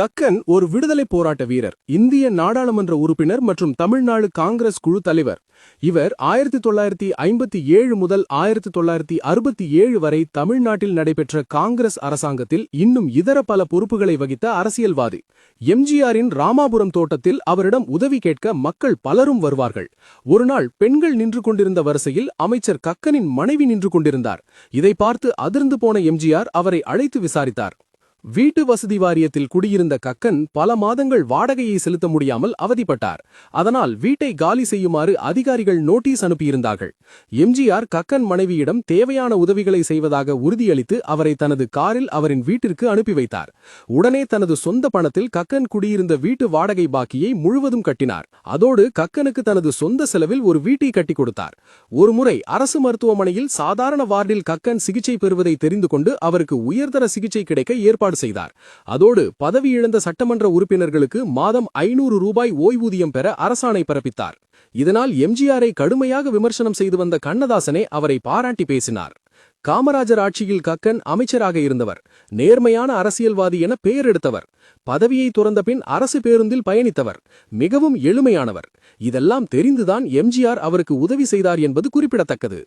கக்கன் ஒரு விடுதலை போராட்ட வீரர், இந்திய நாடாளுமன்ற உறுப்பினர் மற்றும் தமிழ்நாடு காங்கிரஸ் குழு தலைவர். இவர் 1957 முதல் 1967 வரை தமிழ்நாட்டில் நடைபெற்ற காங்கிரஸ் அரசாங்கத்தில் இன்னும் இதர பல பொறுப்புகளை வகித்த அரசியல்வாதி. எம்ஜிஆரின் ராமாபுரம் தோட்டத்தில் அவரிடம் உதவி கேட்க மக்கள் பலரும் வருவார்கள். ஒருநாள் பெண்கள் நின்று கொண்டிருந்த வரிசையில் அமைச்சர் கக்கனின் மனைவி நின்று கொண்டிருந்தார். இதை பார்த்து அதிர்ந்து போன எம்ஜிஆர் அவரை அழைத்து விசாரித்தார். வீட்டு வசதி வாரியத்தில் குடியிருந்த கக்கன் பல மாதங்கள் வாடகையை செலுத்த முடியாமல் அவதிப்பட்டார். அதனால் வீட்டை காலி செய்யுமாறு அதிகாரிகள் நோட்டீஸ் அனுப்பியிருந்தார்கள். எம்ஜிஆர் கக்கன் மனைவியிடம் தேவையான உதவிகளை செய்வதாக உறுதியளித்து அவரை தனது காரில் அவரின் வீட்டிற்கு அனுப்பி வைத்தார். உடனே தனது சொந்த பணத்தில் கக்கன் குடியிருந்த வீட்டு வாடகை பாக்கியை முழுவதும் கட்டினார். அதோடு கக்கனுக்கு தனது சொந்த செலவில் ஒரு வீட்டை கட்டி கொடுத்தார். ஒருமுறை அரசு மருத்துவமனையில் சாதாரண வார்டில் கக்கன் சிகிச்சை பெறுவதை தெரிந்து கொண்டு அவருக்கு உயர்தர சிகிச்சை கிடைக்க ஏற்பாடு செய்தார். அதோடு பதவி இழந்த சட்டமன்ற உறுப்பினர்களுக்கு மாதம் 500 ரூபாய் ஓய்வூதியம் பெற அரசாணை பிறப்பித்தார். இதனால் எம்ஜிஆரை கடுமையாக விமர்சனம் செய்து வந்த கண்ணதாசனே அவரை பாராட்டி பேசினார். காமராஜர் ஆட்சியில் கக்கன் அமைச்சராக இருந்தவர். நேர்மையான அரசியல்வாதி என பெயர் எடுத்தவர். பதவியை துறந்த பின் அரசு பேருந்தில் பயணித்தவர். மிகவும் எளிமையானவர். இதெல்லாம் தெரிந்துதான் எம்ஜிஆர் அவருக்கு உதவி செய்தார் என்பது குறிப்பிடத்தக்கது.